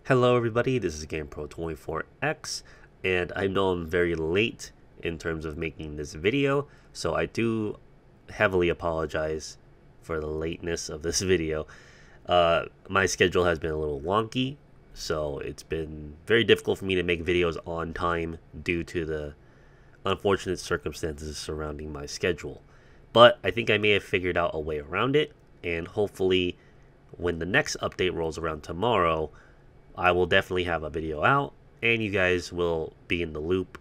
Hello everybody, this is GamePro24X, and I know I'm very late in terms of making this video, so I do heavily apologize for the lateness of this video. My schedule has been a little wonky, so it's been very difficult for me to make videos on time due to the unfortunate circumstances surrounding my schedule. But I think I may have figured out a way around it, and hopefully when the next update rolls around tomorrow, I will definitely have a video out, and you guys will be in the loop,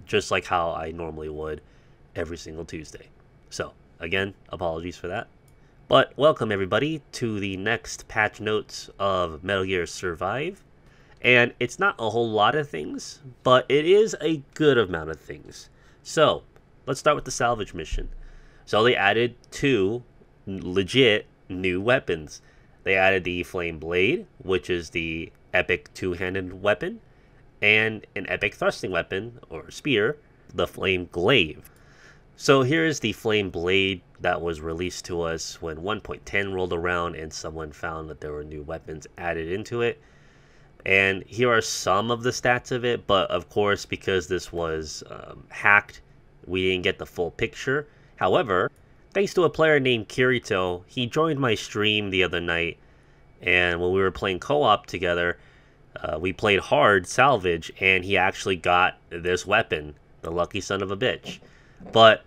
just like how I normally would every single Tuesday. So, again, apologies for that. But welcome everybody to the next patch notes of Metal Gear Survive. And it's not a whole lot of things, but it is a good amount of things. So, let's start with the salvage mission. So they added two legit new weapons. They added the Flame Blade, which is the epic two-handed weapon, and an epic thrusting weapon, or spear, the Flame Glaive. So here's the Flame Blade that was released to us when 1.10 rolled around and someone found that there were new weapons added into it. And here are some of the stats of it, but of course, because this was hacked, we didn't get the full picture. However, thanks to a player named Kirito, he joined my stream the other night, and when we were playing co-op together, we played hard salvage, and he actually got this weapon, the lucky son of a bitch. But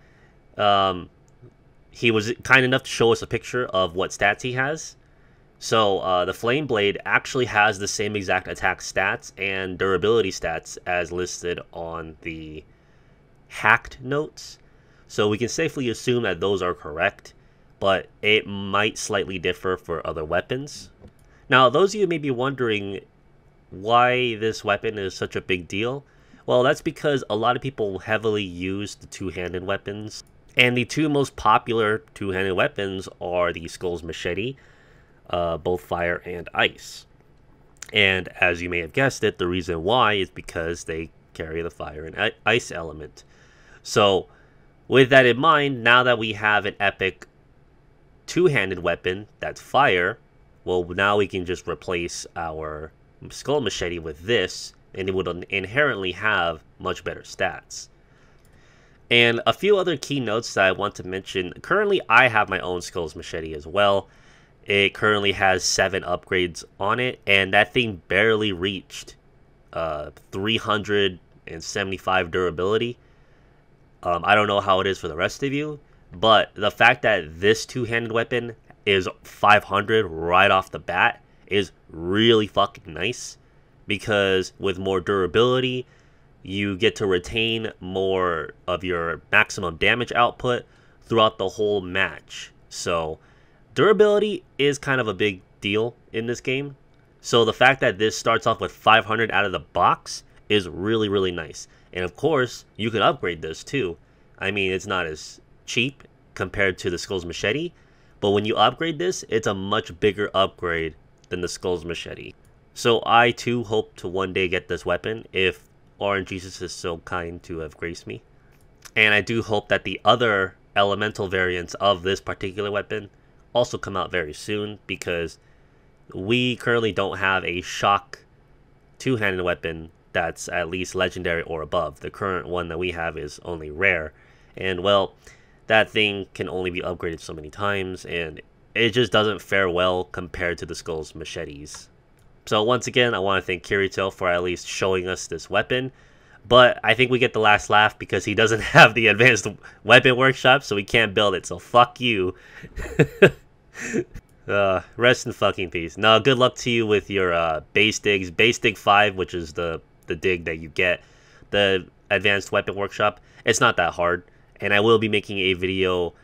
he was kind enough to show us a picture of what stats he has. So the Flame Blade actually has the same exact attack stats and durability stats as listed on the hacked notes. So we can safely assume that those are correct, but it might slightly differ for other weapons. Now, those of you may be wondering why this weapon is such a big deal. Well, that's because a lot of people heavily use the two-handed weapons. And the two most popular two-handed weapons are the Skull's Machete, both fire and ice. And as you may have guessed it, the reason why is because they carry the fire and ice element. So, with that in mind, now that we have an epic two-handed weapon that's fire, well, now we can just replace our Skull Machete with this, and it would inherently have much better stats. And a few other key notes that I want to mention. Currently, I have my own Skull's Machete as well. It currently has 7 upgrades on it, and that thing barely reached 375 durability. I don't know how it is for the rest of you, but the fact that this two-handed weapon is 500 right off the bat is really fucking nice, because with more durability, you get to retain more of your maximum damage output throughout the whole match. So durability is kind of a big deal in this game. So the fact that this starts off with 500 out of the box is really, really nice. And of course, you can upgrade this too. I mean, it's not as cheap compared to the Skull's Machete, but when you upgrade this, it's a much bigger upgrade than the Skull's Machete. So I too hope to one day get this weapon if Orange Jesus is so kind to have graced me. And I do hope that the other elemental variants of this particular weapon also come out very soon, because we currently don't have a shock two-handed weapon that's at least legendary or above. The current one that we have is only rare, and well, that thing can only be upgraded so many times, and it just doesn't fare well compared to the Skull's Machetes. So once again, I want to thank Kirito for at least showing us this weapon, but I think we get the last laugh because he doesn't have the advanced weapon workshop, so we can't build it, so fuck you. Rest in fucking peace. No, good luck to you with your base digs. Base dig 5, which is the dig that you get. The advanced weapon workshop, it's not that hard, and I will be making a video.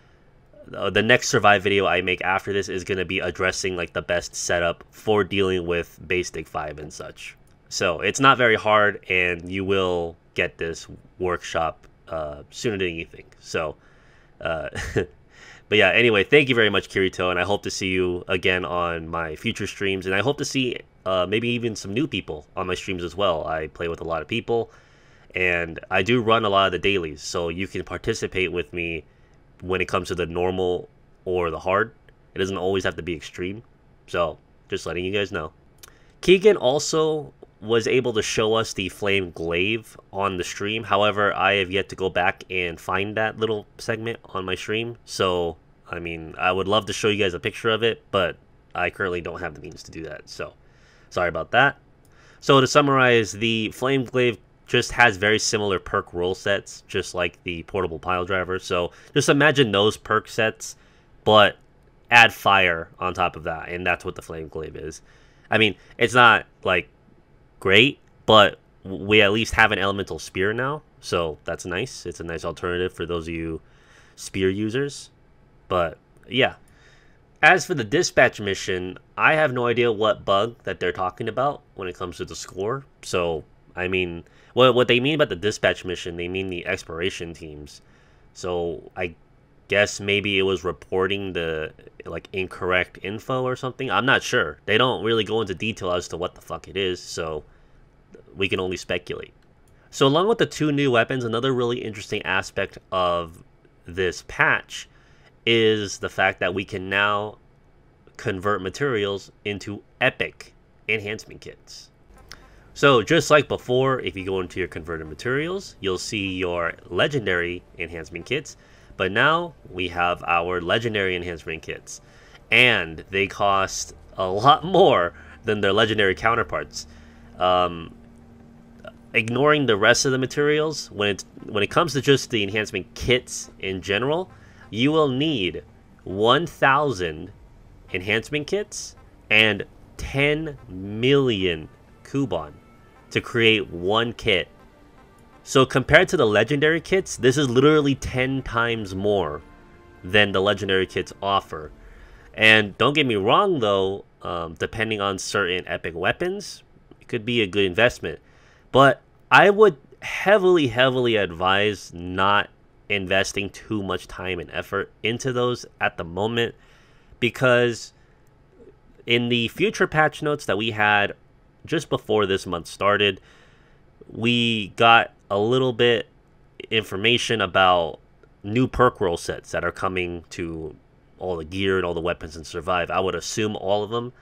The next Survive video I make after this is going to be addressing like the best setup for dealing with base dig 5 and such. So it's not very hard, and you will get this workshop sooner than you think. So but yeah, anyway, thank you very much, Kirito, and I hope to see you again on my future streams, and I hope to see maybe even some new people on my streams as well. I play with a lot of people, and I do run a lot of the dailies, so you can participate with me when it comes to the normal or the hard. It doesn't always have to be extreme, so just letting you guys know. Keegan also was able to show us the flame glaive on the stream. However, I have yet to go back and find that little segment on my stream. So, I mean, I would love to show you guys a picture of it, but I currently don't have the means to do that. So, sorry about that. So, to summarize, the flame glaive just has very similar perk roll sets, just like the portable pile driver. So, just imagine those perk sets, but add fire on top of that, and that's what the flame glaive is. I mean, it's not like great, but we at least have an elemental spear now, so that's nice. It's a nice alternative for those of you spear users. But yeah, as for the dispatch mission, I have no idea what bug that they're talking about when it comes to the score. So I mean, what they mean about the dispatch mission, they mean the exploration teams. So I guess maybe it was reporting the like incorrect info or something. I'm not sure. They don't really go into detail as to what the fuck it is, so we can only speculate. So along with the 2 new weapons, another really interesting aspect of this patch is the fact that we can now convert materials into epic enhancement kits. So just like before, if you go into your converted materials, you'll see your legendary enhancement kits. But now we have our legendary enhancement kits, and they cost a lot more than their legendary counterparts. Ignoring the rest of the materials, when it comes to just the enhancement kits in general, you will need 1,000 enhancement kits and 10 million Kuban to create one kit. So compared to the legendary kits, this is literally 10 times more than the legendary kits offer. And don't get me wrong though, depending on certain epic weapons, it could be a good investment. But I would heavily advise not investing too much time and effort into those at the moment, because in the future patch notes that we had just before this month started, we got a little bit information about new perk roll sets that are coming to all the gear and all the weapons and survive. I would assume all of them,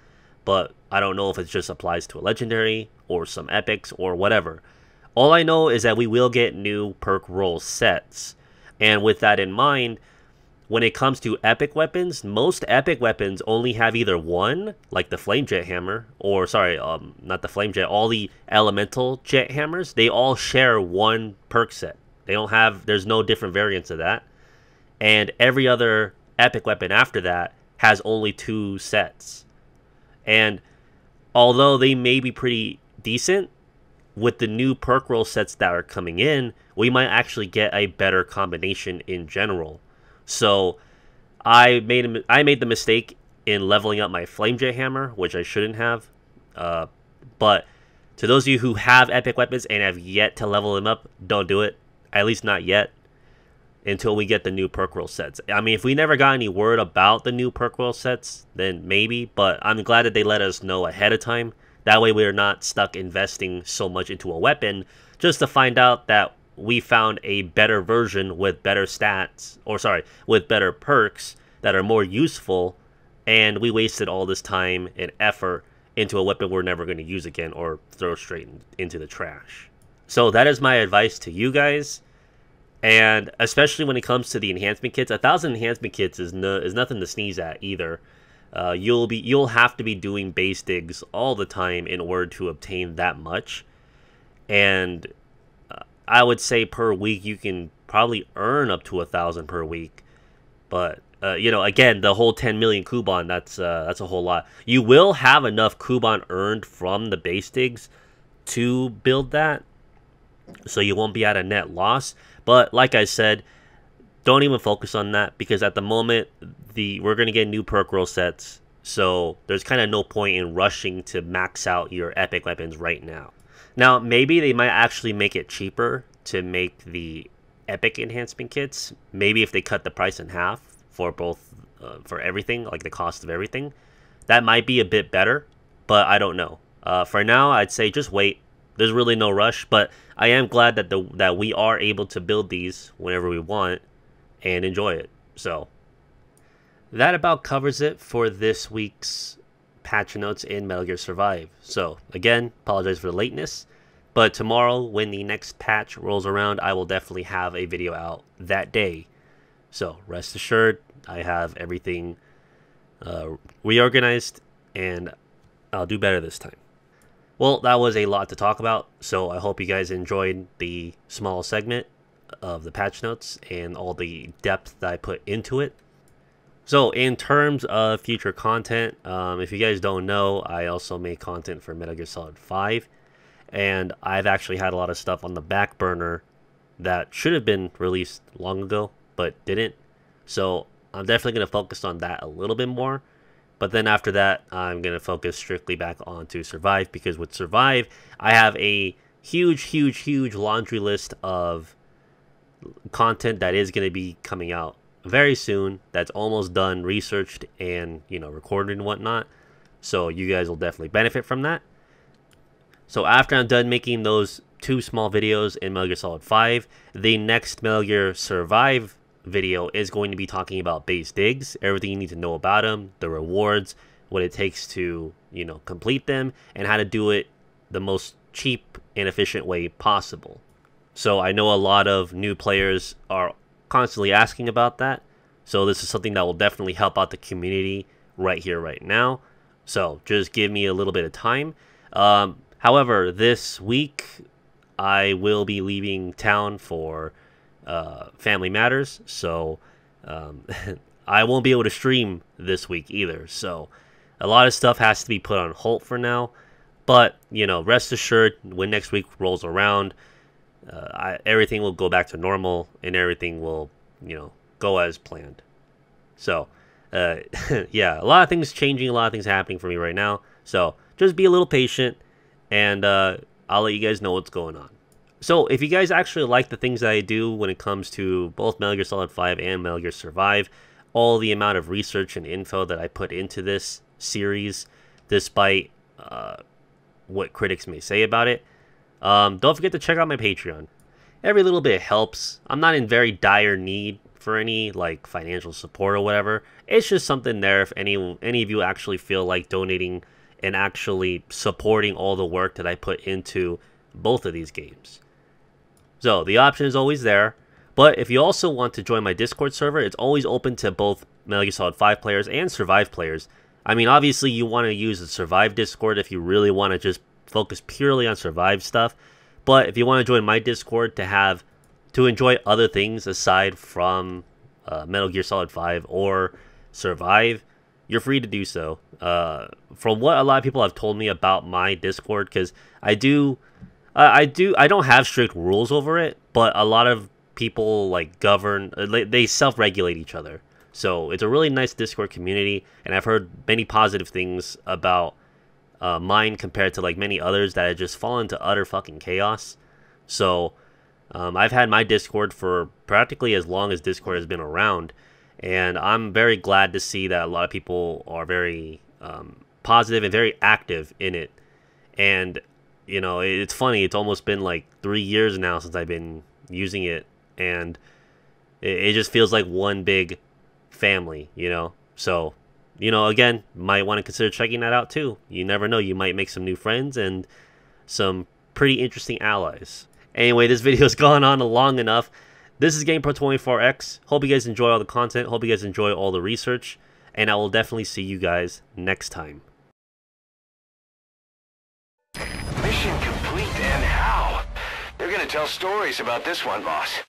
but I don't know if it just applies to a legendary or some epics or whatever. All I know is that we will get new perk roll sets, and with that in mind, when it comes to epic weapons, most epic weapons only have either one, like the flame jet hammer, or sorry, not the flame jet, all the elemental jet hammers, they all share one perk set. They don't have, there's no different variants of that. And every other epic weapon after that has only 2 sets. And although they may be pretty decent, with the new perk roll sets that are coming in, we might actually get a better combination in general. So I made the mistake in leveling up my flame jet hammer, which I shouldn't have. But to those of you who have epic weapons and have yet to level them up, don't do it. At least not yet, until we get the new perk roll sets. I mean, if we never got any word about the new perk roll sets, then maybe. But I'm glad that they let us know ahead of time. That way we're not stuck investing so much into a weapon just to find out that we found a better version with better stats, or sorry, with better perks that are more useful, and we wasted all this time and effort into a weapon we're never going to use again or throw straight into the trash. So that is my advice to you guys, and especially when it comes to the enhancement kits. 1,000 enhancement kits is nothing to sneeze at either. You'll have to be doing base digs all the time in order to obtain that much, and I would say per week you can probably earn up to 1,000 per week. But you know, again, the whole 10 million Kuban, that's a whole lot. You will have enough Kuban earned from the base digs to build that, so you won't be at a net loss. But like I said, don't even focus on that, because at the moment we're gonna get new perk roll sets, so there's kind of no point in rushing to max out your epic weapons right now. Now, maybe they might actually make it cheaper to make the epic enhancement kits. Maybe if they cut the price in half for both, for everything, like the cost of everything, that might be a bit better, but I don't know. For now, I'd say just wait. There's really no rush, but I am glad that that we are able to build these whenever we want and enjoy it. So that about covers it for this week's patch notes in Metal Gear Survive. So again, apologize for the lateness, but tomorrow when the next patch rolls around, I will definitely have a video out that day. So rest assured, I have everything reorganized, and I'll do better this time. Well, that was a lot to talk about, so I hope you guys enjoyed the small segment of the patch notes and all the depth that I put into it. So in terms of future content, if you guys don't know, I also make content for Metal Gear Solid 5, and I've actually had a lot of stuff on the back burner that should have been released long ago, but didn't. So I'm definitely going to focus on that a little bit more. But then after that, I'm going to focus strictly back onto Survive, because with Survive, I have a huge laundry list of content that is going to be coming out very soon. That's almost done, researched, and, you know, recorded and whatnot. So you guys will definitely benefit from that. So after I'm done making those 2 small videos in Metal Gear Solid 5, the next Metal Gear Survive video is going to be talking about base digs, everything you need to know about them, the rewards, what it takes to, you know, complete them, and how to do it the most cheap and efficient way possible. So I know a lot of new players are constantly asking about that, so this is something that will definitely help out the community right here, right now. So just give me a little bit of time. However, this week I will be leaving town for family matters, so I won't be able to stream this week either. So a lot of stuff has to be put on hold for now, but, you know, rest assured, when next week rolls around, everything will go back to normal and everything will, you know, go as planned. So yeah, a lot of things changing, a lot of things happening for me right now, so just be a little patient, and I'll let you guys know what's going on. So if you guys actually like the things that I do when it comes to both Metal Gear Solid 5 and Metal Gear Survive, all the amount of research and info that I put into this series, despite what critics may say about it, don't forget to check out my Patreon. Every little bit helps. I'm not in very dire need for any like financial support or whatever. It's just something there if any of you actually feel like donating and actually supporting all the work that I put into both of these games. So the option is always there, but if you also want to join my Discord server, it's always open to both Metal Gear Solid 5 players and Survive players. I mean, obviously you want to use the Survive Discord if you really want to just focus purely on Survive stuff, but if you want to join my Discord to enjoy other things aside from Metal Gear Solid 5 or Survive, you're free to do so. From what a lot of people have told me about my Discord, because I don't have strict rules over it, but a lot of people like they self-regulate each other. So it's a really nice Discord community, and I've heard many positive things about mine compared to like many others that have just fallen into utter fucking chaos. So I've had my Discord for practically as long as Discord has been around, and I'm very glad to see that a lot of people are very positive and very active in it. And you know, it's funny, it's almost been like 3 years now since I've been using it, and it just feels like one big family, you know. So, you know, again, might want to consider checking that out too. You never know, you might make some new friends and some pretty interesting allies. Anyway, this video's gone on long enough. This is GamePro24X. Hope you guys enjoy all the content, hope you guys enjoy all the research, and I will definitely see you guys next time. Mission complete, and how? They're gonna tell stories about this one, boss.